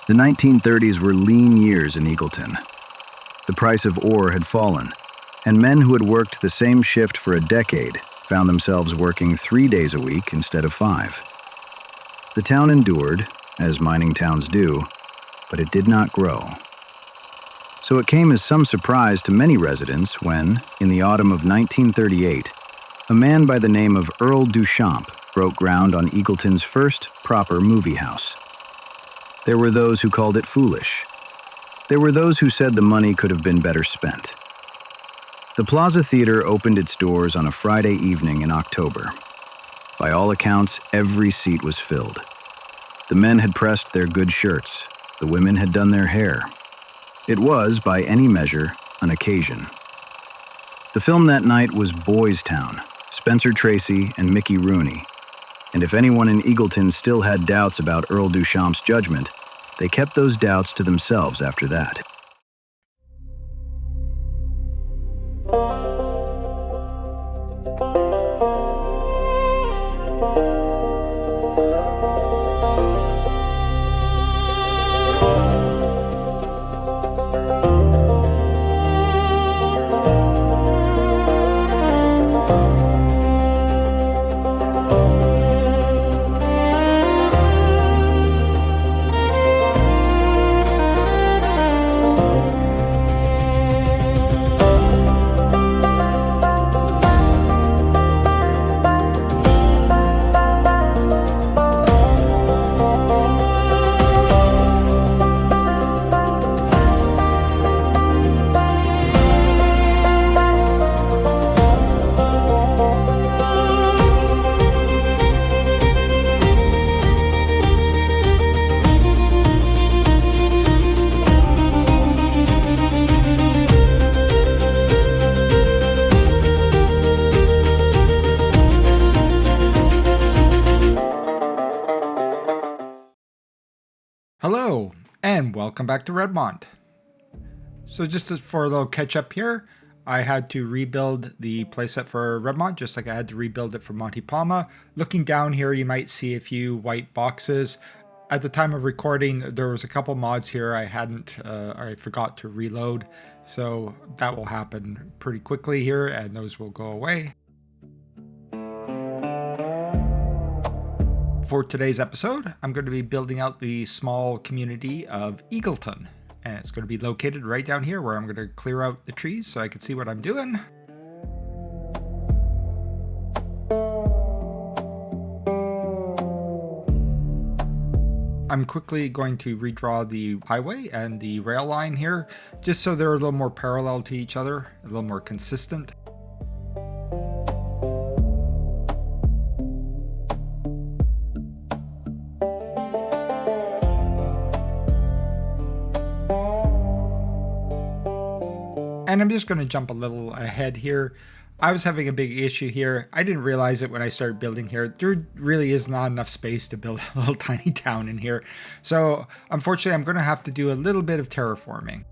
The 1930s were lean years in Eagleton. The price of ore had fallen, and men who had worked the same shift for a decade found themselves working 3 days a week instead of 5. The town endured, as mining towns do, but it did not grow. So it came as some surprise to many residents when, in the autumn of 1938, a man by the name of Earl Duchamp broke ground on Eagleton's first proper movie house. There were those who called it foolish. There were those who said the money could have been better spent. The Plaza Theater opened its doors on a Friday evening in October. By all accounts, every seat was filled. The men had pressed their good shirts. The women had done their hair. It was, by any measure, an occasion. The film that night was Boys Town, Spencer Tracy and Mickey Rooney. And if anyone in Eagleton still had doubts about Earl Duchamp's judgment, they kept those doubts to themselves after that. Hello, and welcome back to Redmont. So just for a little catch up here, I had to rebuild the playset for Redmont, just like I had to rebuild it for Monte Palma. Looking down here, you might see a few white boxes. At the time of recording, there was a couple mods here I forgot to reload, so that will happen pretty quickly here, and those will go away. For today's episode, I'm going to be building out the small community of Eagleton, and it's going to be located right down here where I'm going to clear out the trees so I can see what I'm doing. I'm quickly going to redraw the highway and the rail line here, just so they're a little more parallel to each other, a little more consistent. And I'm just going to jump a little ahead here. I was having a big issue here. I didn't realize it when I started building here. There really is not enough space to build a little tiny town in here. So unfortunately, I'm going to have to do a little bit of terraforming.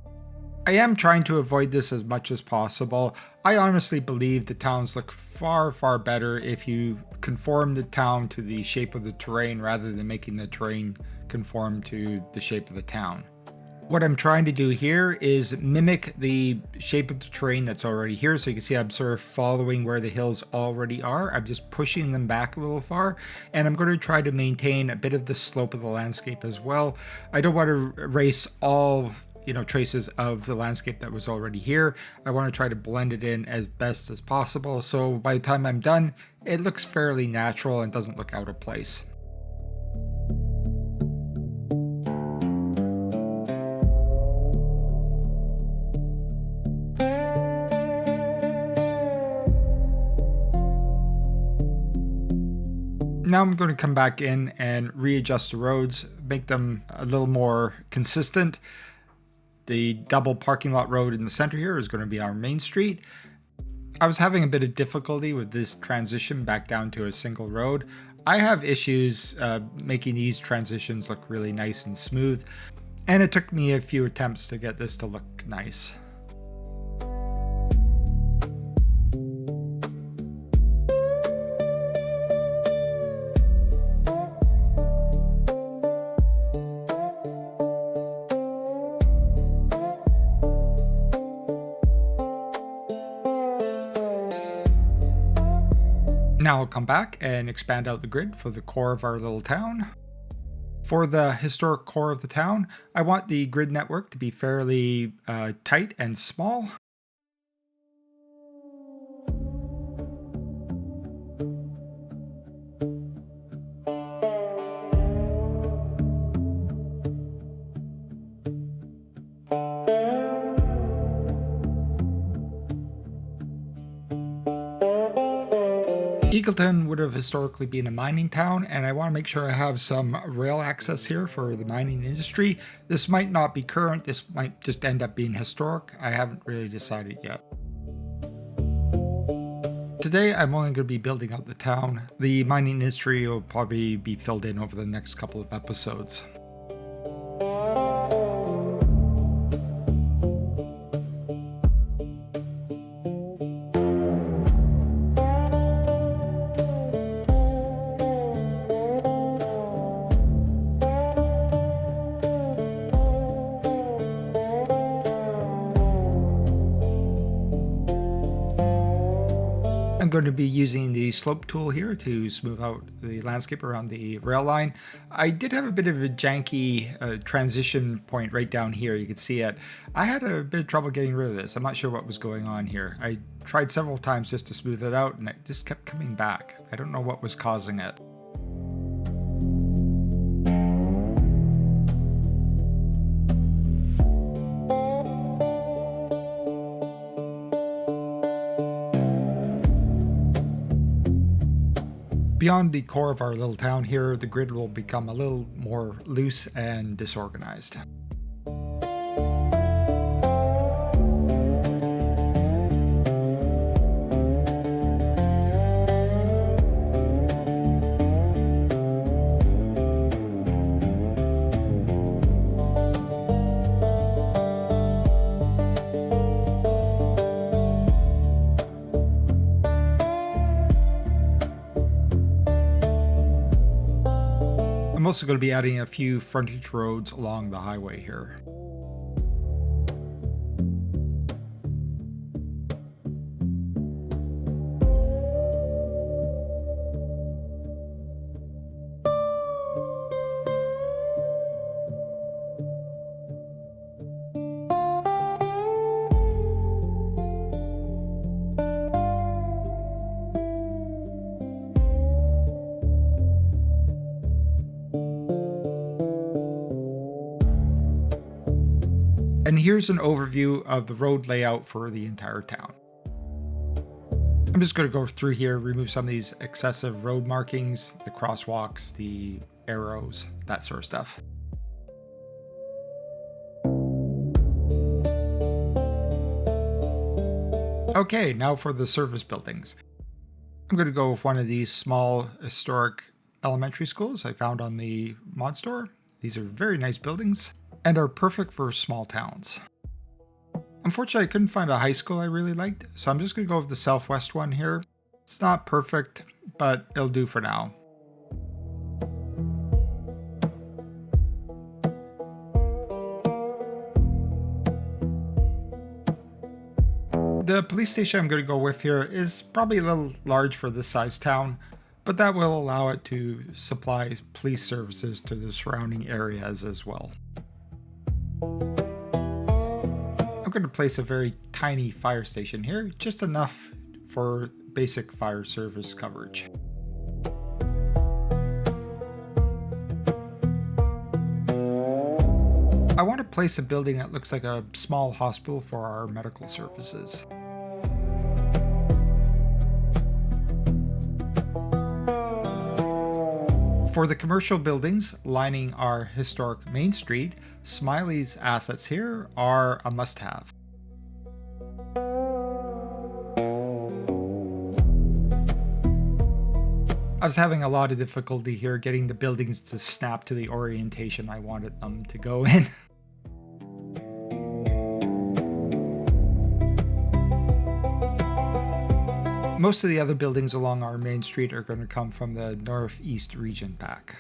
I am trying to avoid this as much as possible. I honestly believe the towns look far, far better if you conform the town to the shape of the terrain rather than making the terrain conform to the shape of the town. What I'm trying to do here is mimic the shape of the terrain that's already here. So you can see I'm sort of following where the hills already are. I'm just pushing them back a little far, and I'm going to try to maintain a bit of the slope of the landscape as well. I don't want to erase all traces of the landscape that was already here. I want to try to blend it in as best as possible. So by the time I'm done, it looks fairly natural and doesn't look out of place. Now I'm going to come back in and readjust the roads, make them a little more consistent. The double parking lot road in the center here is going to be our main street. I was having a bit of difficulty with this transition back down to a single road. I have issues making these transitions look really nice and smooth, and it took me a few attempts to get this to look nice. Now I'll come back and expand out the grid for the core of our little town. For the historic core of the town, I want the grid network to be fairly tight and small. Eagleton would have historically been a mining town, and I want to make sure I have some rail access here for the mining industry. This might not be current, this might just end up being historic. I haven't really decided yet. Today, I'm only going to be building out the town. The mining industry will probably be filled in over the next couple of episodes. I'm going to be using the slope tool here to smooth out the landscape around the rail line. I did have a bit of a janky transition point right down here. You can see it. I had a bit of trouble getting rid of this. I'm not sure what was going on here. I tried several times just to smooth it out and it just kept coming back. I don't know what was causing it. Beyond the core of our little town here, the grid will become a little more loose and disorganized. I'm also going to be adding a few frontage roads along the highway here. And here's an overview of the road layout for the entire town. I'm just going to go through here, remove some of these excessive road markings, the crosswalks, the arrows, that sort of stuff. Okay, now for the service buildings. I'm going to go with one of these small historic elementary schools I found on the mod store. These are very nice buildings and are perfect for small towns. Unfortunately, I couldn't find a high school I really liked, so I'm just going to go with the southwest one here. It's not perfect, but it'll do for now. The police station I'm going to go with here is probably a little large for this size town, but that will allow it to supply police services to the surrounding areas as well. I'm going to place a very tiny fire station here, just enough for basic fire service coverage. I want to place a building that looks like a small hospital for our medical services. For the commercial buildings lining our historic Main Street, Smiley's assets here are a must-have. I was having a lot of difficulty here getting the buildings to snap to the orientation I wanted them to go in. Most of the other buildings along our main street are going to come from the northeast region pack.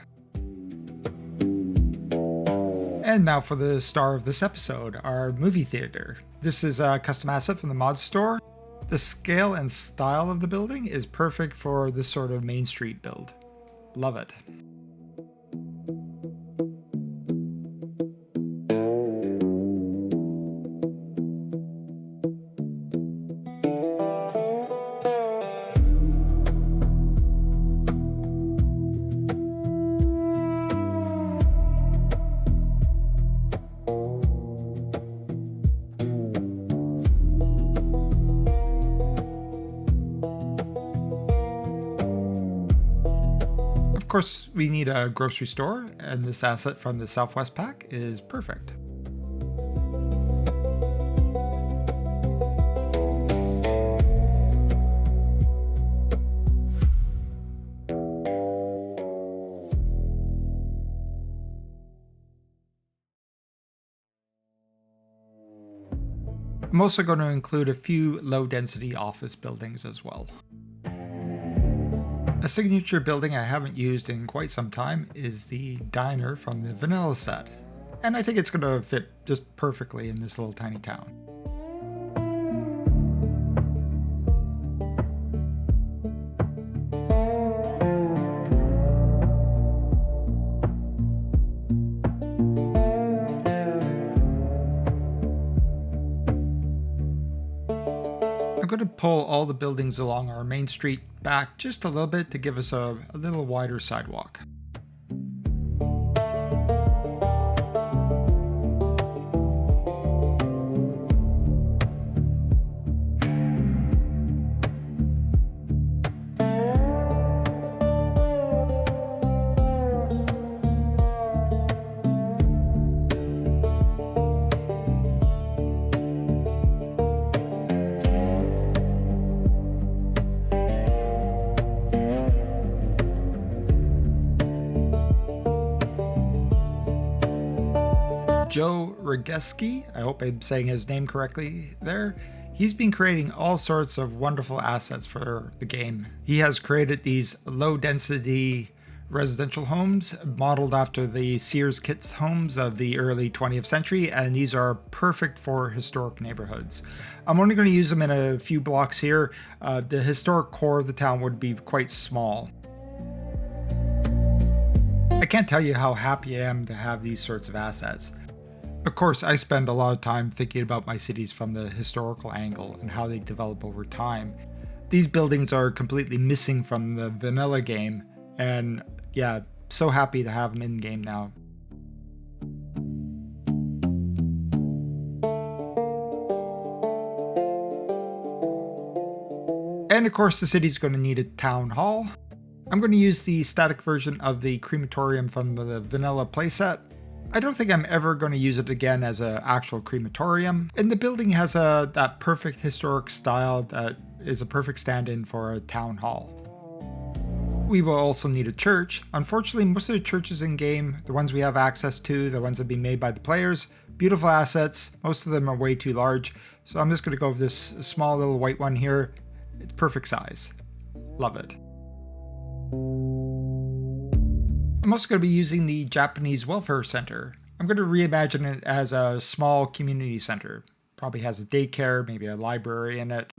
And now for the star of this episode, our movie theater. This is a custom asset from the mod store. The scale and style of the building is perfect for this sort of Main Street build. Love it. Of course, we need a grocery store, and this asset from the Southwest pack is perfect. I'm also going to include a few low-density office buildings as well. A signature building I haven't used in quite some time is the diner from the vanilla set, and I think it's going to fit just perfectly in this little tiny town. I'm going to pull all the buildings along our main street back just a little bit to give us a little wider sidewalk. Joe Rogeski, I hope I'm saying his name correctly there. He's been creating all sorts of wonderful assets for the game. He has created these low density residential homes modeled after the Sears kits homes of the early 20th century, and these are perfect for historic neighborhoods. I'm only going to use them in a few blocks here. The historic core of the town would be quite small. I can't tell you how happy I am to have these sorts of assets. Of course, I spend a lot of time thinking about my cities from the historical angle and how they develop over time. These buildings are completely missing from the vanilla game, and yeah, so happy to have them in game now. And of course, the city's going to need a town hall. I'm going to use the static version of the crematorium from the vanilla playset. I don't think I'm ever going to use it again as an actual crematorium, and the building has that perfect historic style that is a perfect stand-in for a town hall. We will also need a church. Unfortunately, most of the churches in game, the ones we have access to, the ones that have been made by the players, beautiful assets, most of them are way too large, so I'm just going to go with this small little white one here. It's perfect size. Love it. I'm also going to be using the Japanese Welfare Center. I'm going to reimagine it as a small community center. Probably has a daycare, maybe a library in it,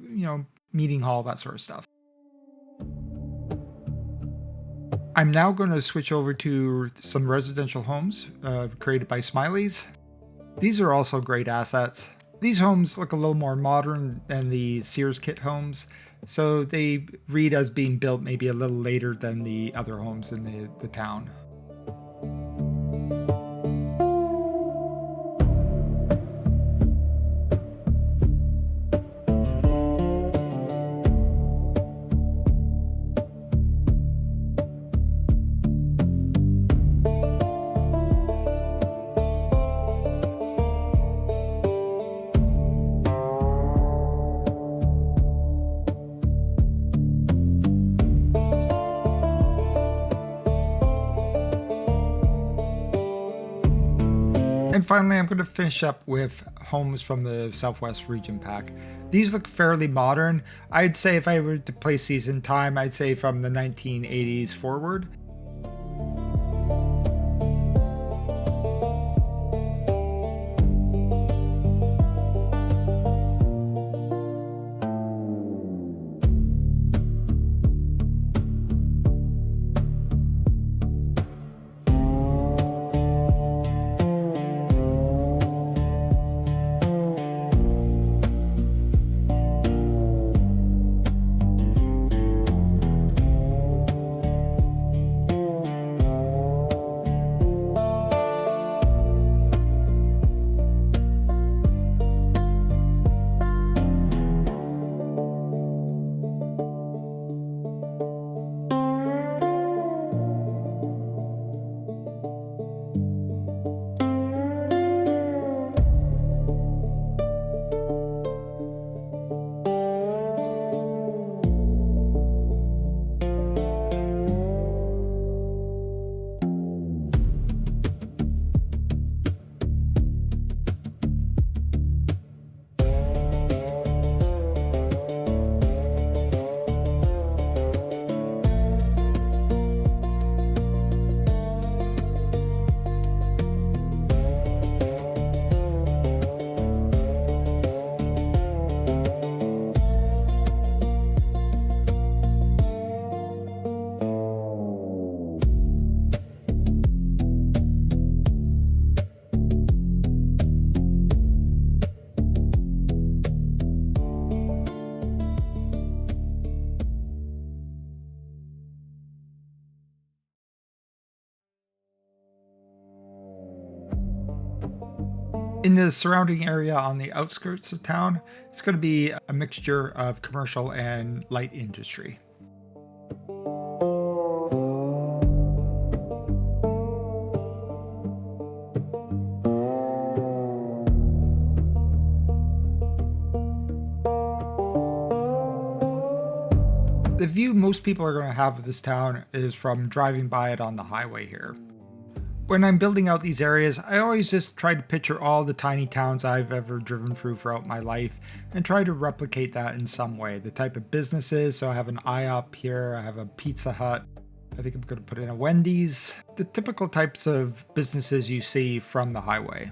meeting hall, that sort of stuff. I'm now going to switch over to some residential homes created by Smileys. These are also great assets. These homes look a little more modern than the Sears kit homes, so they read as being built maybe a little later than the other homes in the town. And finally, I'm going to finish up with homes from the Southwest region pack. These look fairly modern. I'd say if I were to place these in time, I'd say from the 1980s forward. In the surrounding area on the outskirts of town, it's going to be a mixture of commercial and light industry. The view most people are going to have of this town is from driving by it on the highway here. When I'm building out these areas, I always just try to picture all the tiny towns I've ever driven through throughout my life and try to replicate that in some way. The type of businesses, so I have an IHOP here, I have a Pizza Hut, I think I'm going to put in a Wendy's. The typical types of businesses you see from the highway.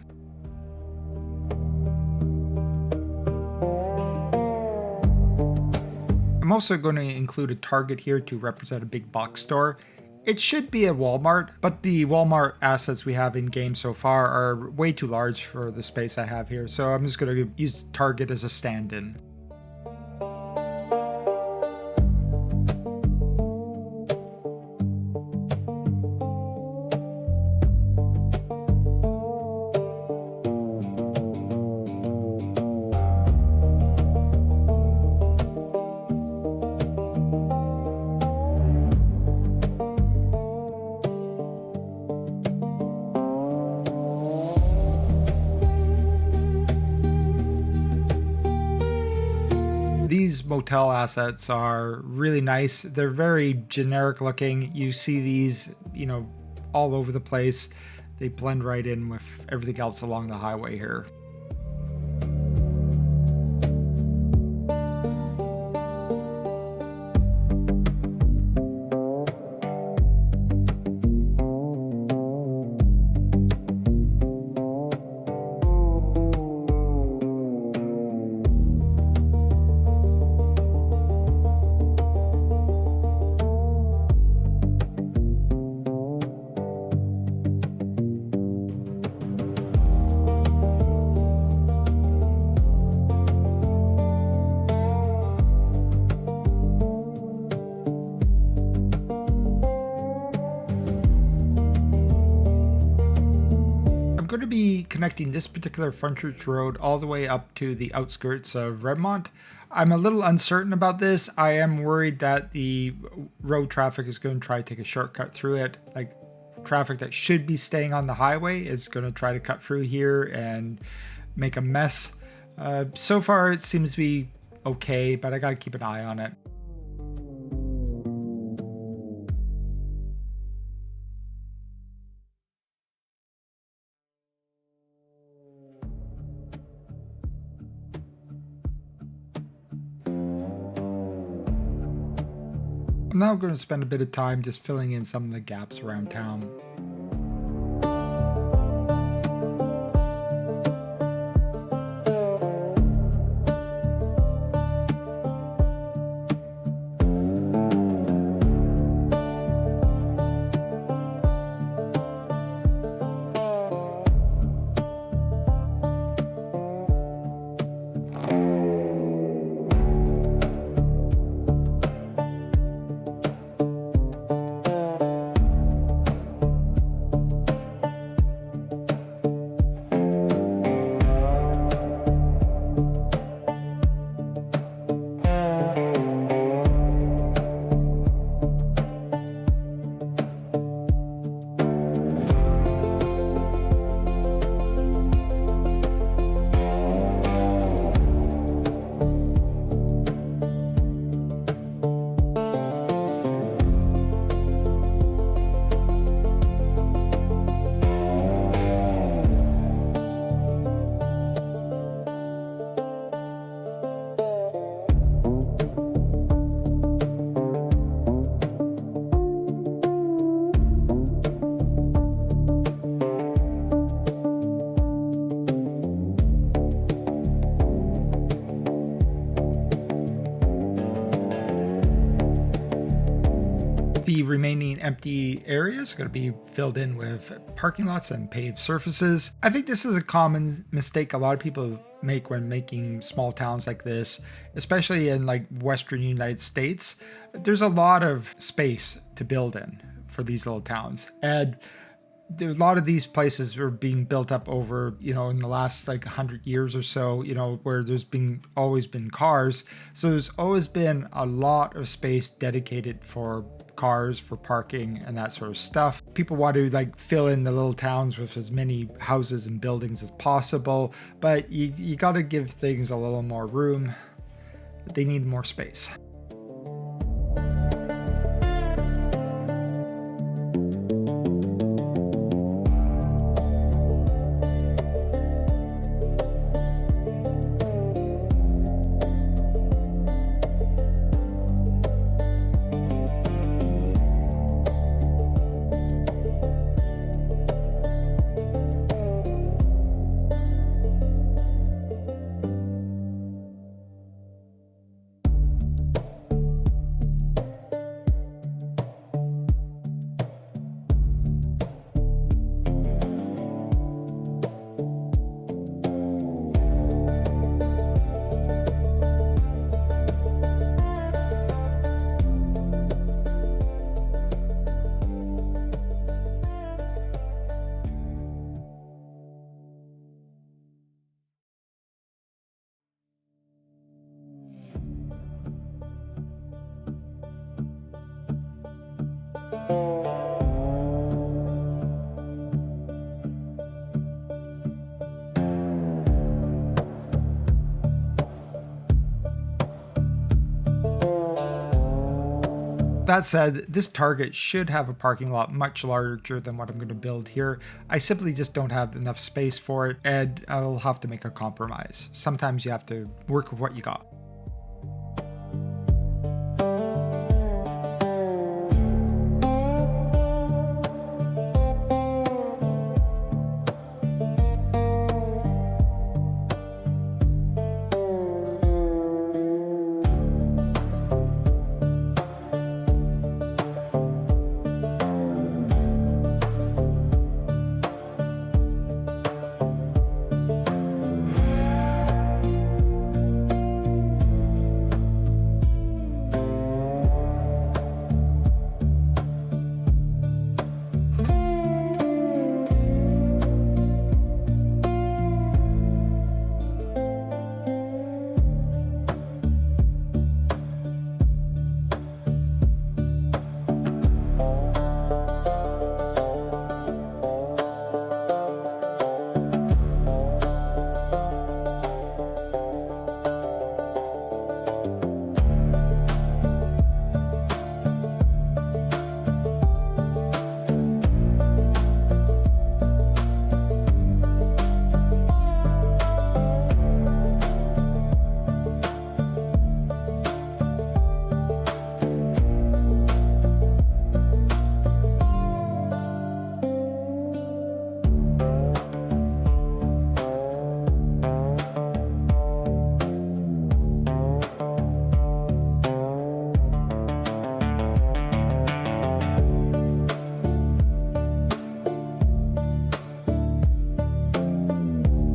I'm also going to include a Target here to represent a big box store. It should be a Walmart, but the Walmart assets we have in game so far are way too large for the space I have here, so I'm just going to use Target as a stand-in. These motel assets are really nice. They're very generic looking. You see these, all over the place. They blend right in with everything else along the highway here. Going to be connecting this particular frontage road all the way up to the outskirts of Redmont. I'm a little uncertain about this. I am worried that the road traffic is going to try to take a shortcut through it. Like traffic that should be staying on the highway is going to try to cut through here and make a mess. So far it seems to be okay, but I got to keep an eye on it. I'm now going to spend a bit of time just filling in some of the gaps around town. The remaining empty areas are going to be filled in with parking lots and paved surfaces. I think this is a common mistake a lot of people make when making small towns like this, especially in like Western United States. There's a lot of space to build in for these little towns. And a lot of these places were being built up over, in the last like 100 years or so, where there's been always been cars. So there's always been a lot of space dedicated for cars, for parking and that sort of stuff. People want to like fill in the little towns with as many houses and buildings as possible, but you got to give things a little more room. They need more space. That said, this Target should have a parking lot much larger than what I'm going to build here. I simply just don't have enough space for it, and I'll have to make a compromise. Sometimes you have to work with what you got.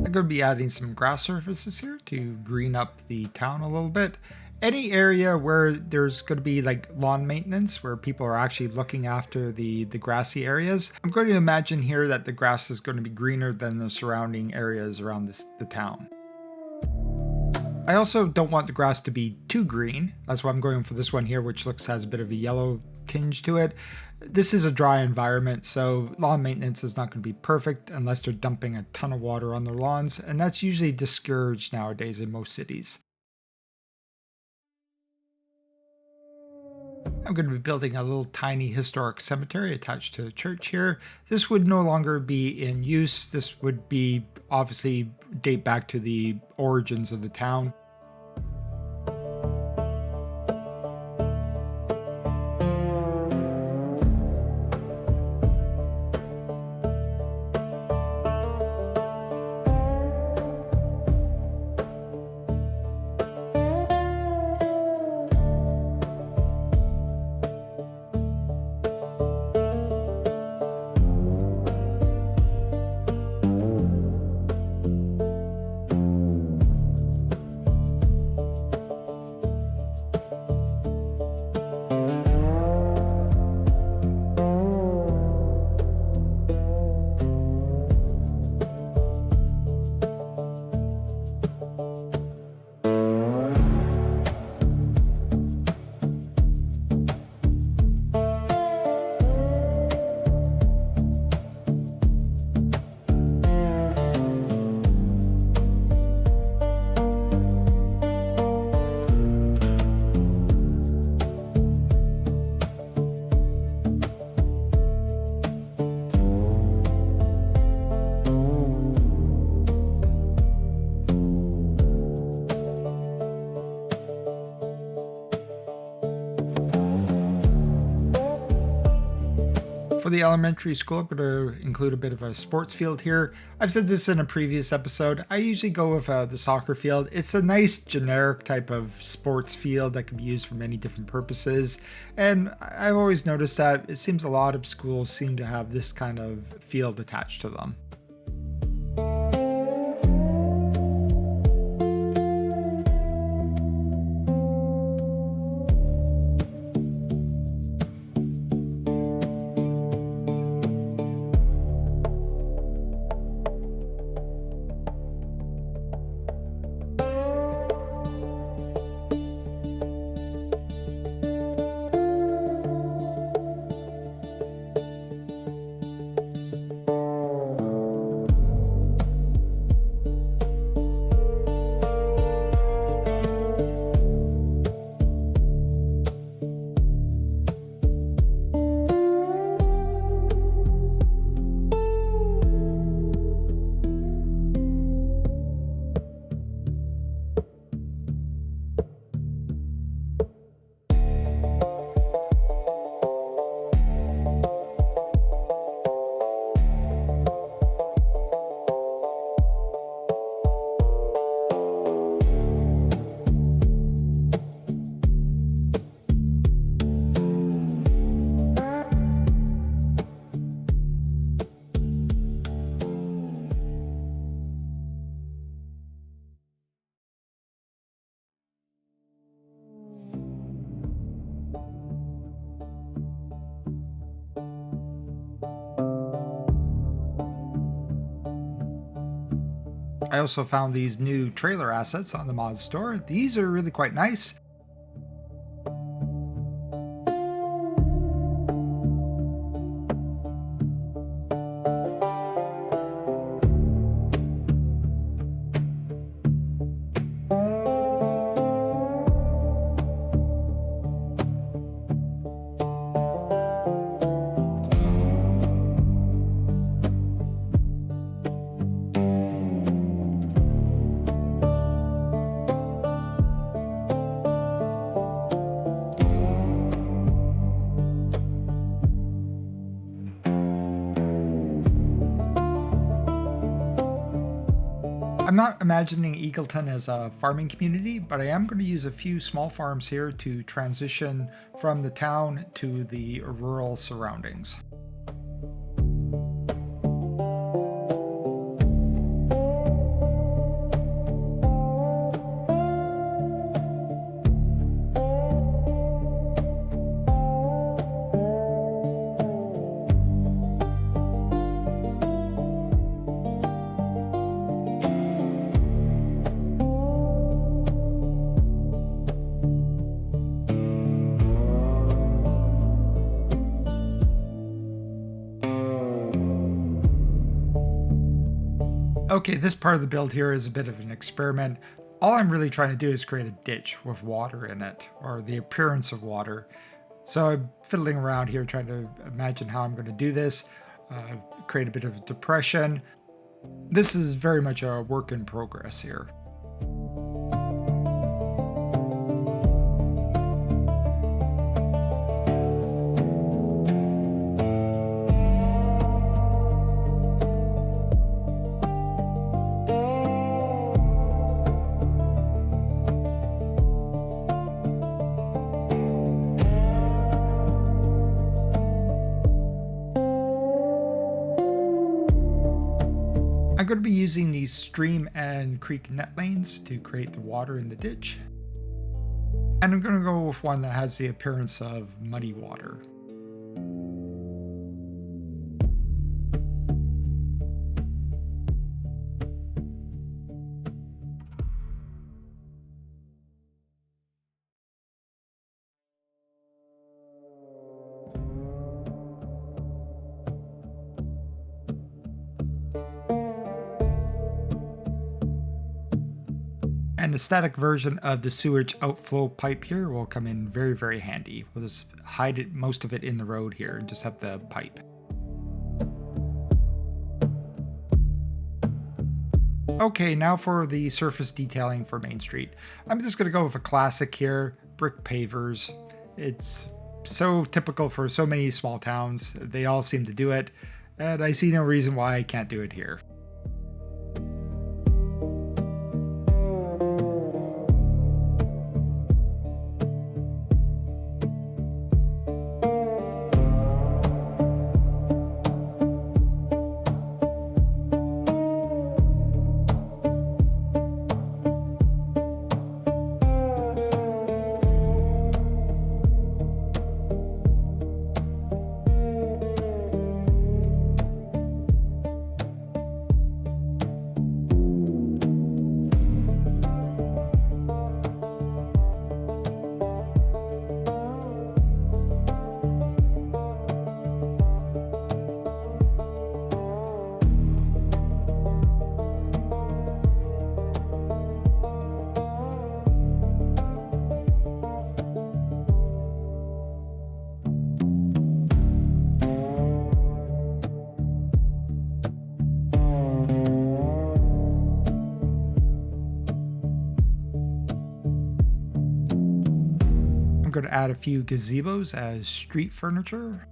I'm going to be adding some grass surfaces here to green up the town a little bit. Any area where there's going to be like lawn maintenance, where people are actually looking after the grassy areas, I'm going to imagine here that the grass is going to be greener than the surrounding areas around the town. I also don't want the grass to be too green. That's why I'm going for this one here, which has a bit of a yellow tinge to it. This is a dry environment, so lawn maintenance is not going to be perfect unless they're dumping a ton of water on their lawns, and that's usually discouraged nowadays in most cities. I'm going to be building a little tiny historic cemetery attached to the church here. This would no longer be in use. This would be obviously date back to the origins of the town. the elementary school, I'm going to include a bit of a sports field here. I've said this in a previous episode. I usually go with the soccer field. It's a nice generic type of sports field that can be used for many different purposes. And I've always noticed that it seems a lot of schools seem to have this kind of field attached to them. I also found these new trailer assets on the mod store. These are really quite nice. I'm not imagining Eagleton as a farming community, but I am going to use a few small farms here to transition from the town to the rural surroundings. Okay, this part of the build here is a bit of an experiment. All I'm really trying to do is create a ditch with water in it, or the appearance of water. So I'm fiddling around here trying to imagine how I'm going to do this, create a bit of a depression. This is very much a work in progress here. I'm going to be using these stream and creek net lanes to create the water in the ditch. And I'm going to go with one that has the appearance of muddy water. And a static version of the sewage outflow pipe here will come in very, very handy. We'll just hide it, most of it in the road here, and just have the pipe. Okay, now for the surface detailing for Main Street. I'm just going to go with a classic here, brick pavers. It's so typical for so many small towns. They all seem to do it, and I see no reason why I can't do it here. I'm going to add a few gazebos as street furniture.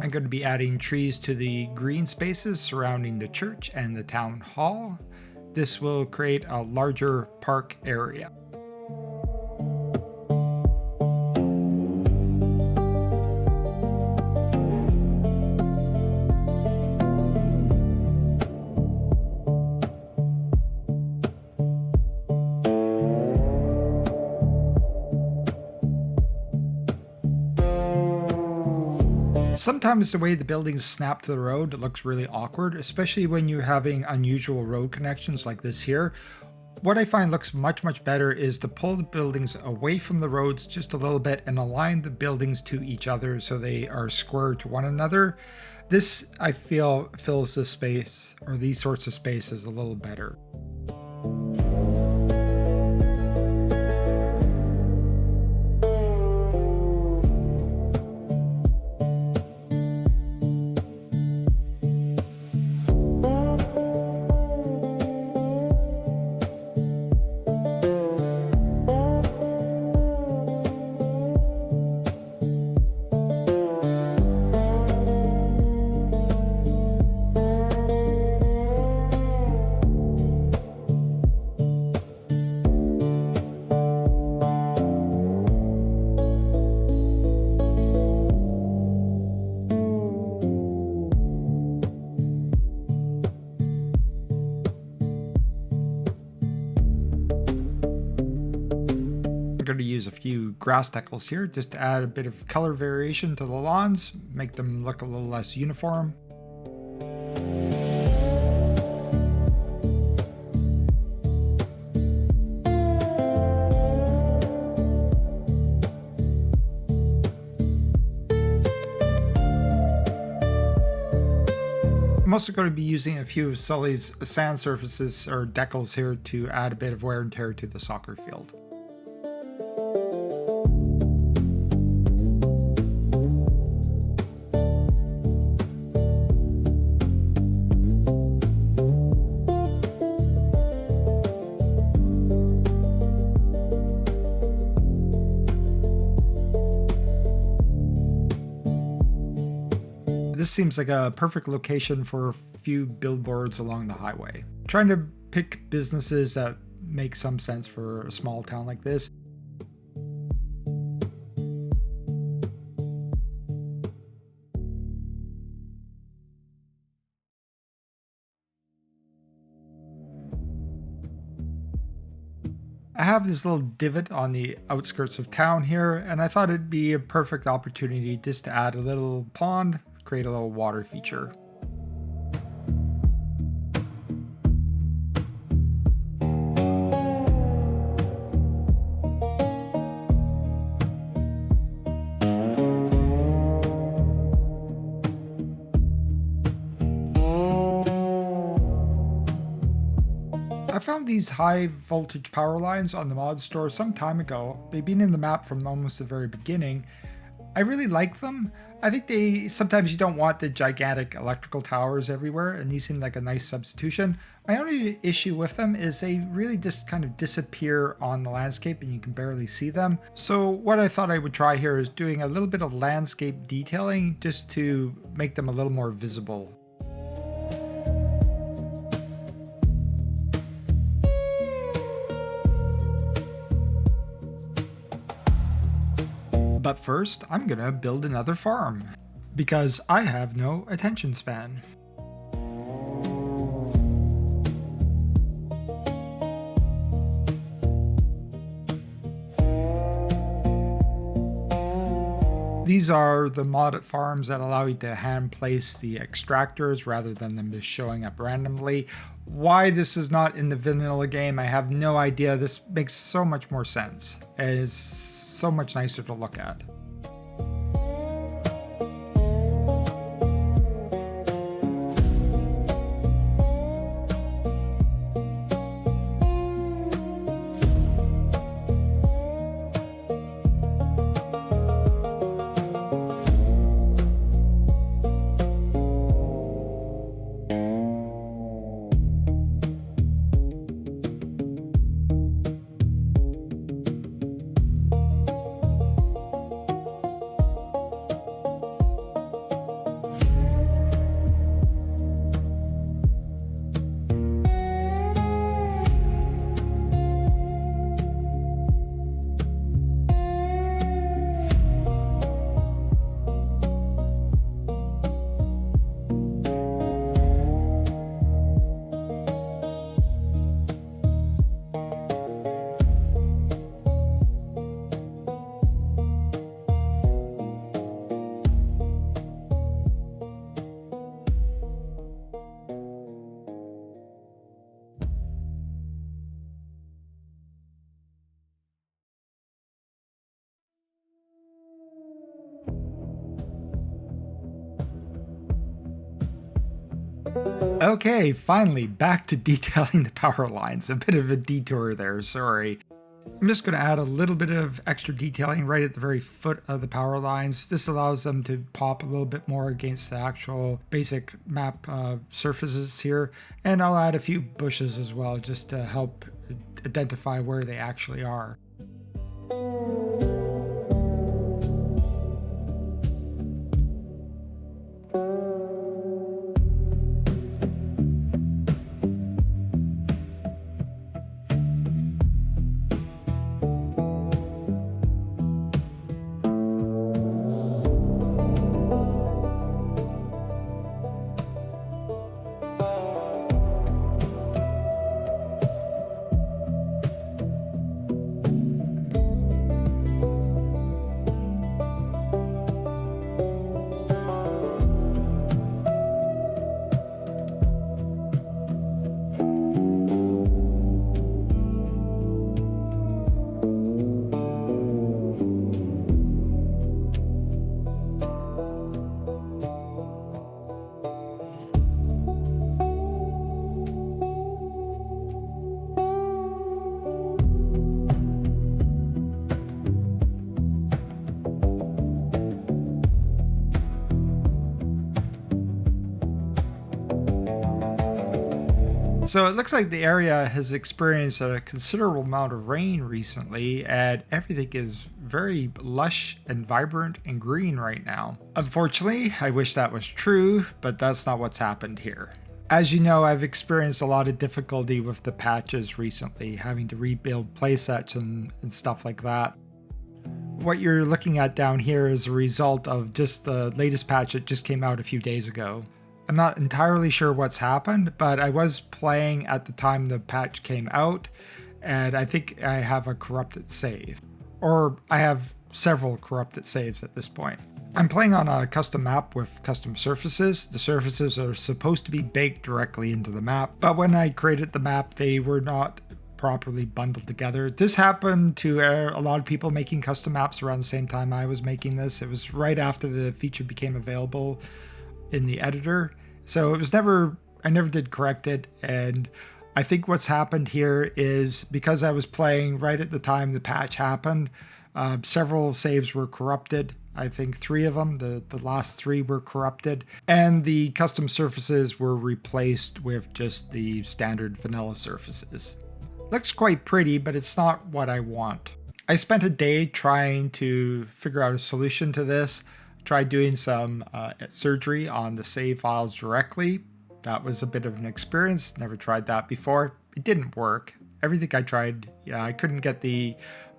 I'm going to be adding trees to the green spaces surrounding the church and the town hall. This will create a larger park area. Sometimes the way the buildings snap to the road looks really awkward, especially when you're having unusual road connections like this here. What I find looks much better is to pull the buildings away from the roads just a little bit and align the buildings to each other so they are square to one another. This, I feel, fills the space, or these sorts of spaces, a little better. Going to use a few grass decals here just to add a bit of color variation to the lawns, make them look a little less uniform. I'm also going to be using a few of Sully's sand surfaces or decals here to add a bit of wear and tear to the soccer field. This seems like a perfect location for a few billboards along the highway. Trying to pick businesses that make some sense for a small town like this. I have this little divot on the outskirts of town here, and I thought it'd be a perfect opportunity just to add a little pond, create a little water feature. I found these high voltage power lines on the mod store some time ago. They've been in the map from almost the very beginning. I really like them. I think sometimes you don't want the gigantic electrical towers everywhere, and these seem like a nice substitution. My only issue with them is they really just kind of disappear on the landscape and you can barely see them. So what I thought I would try here is doing a little bit of landscape detailing just to make them a little more visible. But first, I'm gonna build another farm, because I have no attention span. These are the modded farms that allow you to hand place the extractors rather than them just showing up randomly. Why this is not in the vanilla game, I have no idea. This makes so much more sense. It is so much nicer to look at. Okay, finally back to detailing the power lines. A bit of a detour there, sorry. I'm just going to add a little bit of extra detailing right at the very foot of the power lines. This allows them to pop a little bit more against the actual basic map surfaces here. And I'll add a few bushes as well, just to help identify where they actually are. So it looks like the area has experienced a considerable amount of rain recently, and everything is very lush and vibrant and green right now. Unfortunately, I wish that was true, but that's not what's happened here. As you know, I've experienced a lot of difficulty with the patches recently, having to rebuild playsets and stuff like that. What you're looking at down here is a result of just the latest patch that just came out a few days ago. I'm not entirely sure what's happened, but I was playing at the time the patch came out, and I think I have a corrupted save. Or I have several corrupted saves at this point. I'm playing on a custom map with custom surfaces. The surfaces are supposed to be baked directly into the map, but when I created the map, they were not properly bundled together. This happened to a lot of people making custom maps around the same time I was making this. It was right after the feature became available in the editor. So it was I never did correct it. And I think what's happened here is because I was playing right at the time the patch happened, several saves were corrupted. I think 3 of them, the last 3 were corrupted, and the custom surfaces were replaced with just the standard vanilla surfaces. Looks quite pretty, but it's not what I want. I spent a day trying to figure out a solution to this. Tried doing some surgery on the save files directly. That was a bit of an experience. Never tried that before. It didn't work. Everything I tried, I couldn't get the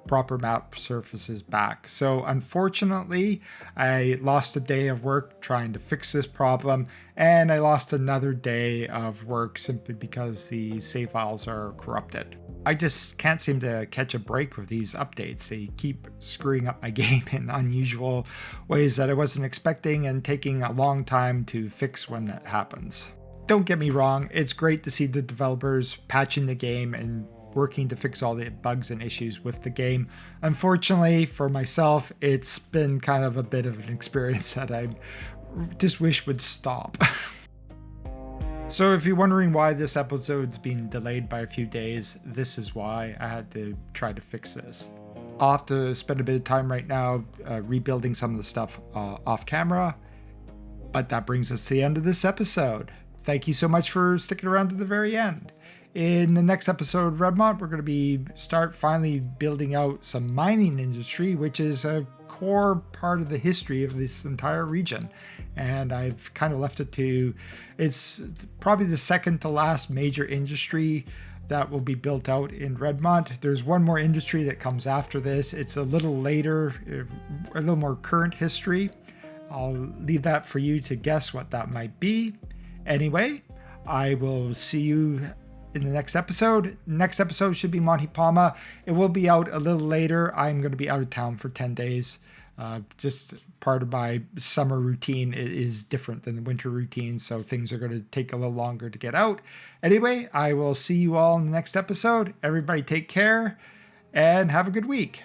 proper map surfaces back. So unfortunately, I lost a day of work trying to fix this problem, and I lost another day of work simply because the save files are corrupted. I just can't seem to catch a break with these updates. They keep screwing up my game in unusual ways that I wasn't expecting and taking a long time to fix when that happens. Don't get me wrong, it's great to see the developers patching the game and working to fix all the bugs and issues with the game. Unfortunately for myself, it's been kind of a bit of an experience that I just wish would stop. So if you're wondering why this episode's been delayed by a few days, this is why. I had to try to fix this. I'll have to spend a bit of time right now rebuilding some of the stuff off camera, but that brings us to the end of this episode. Thank you so much for sticking around to the very end. In the next episode of Redmont, we're going to start finally building out some mining industry, which is a core part of the history of this entire region. And I've kind of left it to, it's probably the second to last major industry that will be built out in Redmont. There's one more industry that comes after this. It's a little later, a little more current history. I'll leave that for you to guess what that might be. Anyway, I will see you in the next episode. Next episode should be Monte Palma. It will be out a little later. I'm going to be out of town for 10 days. Just part of my summer routine is different than the winter routine, so things are going to take a little longer to get out. Anyway, I will see you all in the next episode. Everybody take care and have a good week.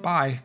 Bye.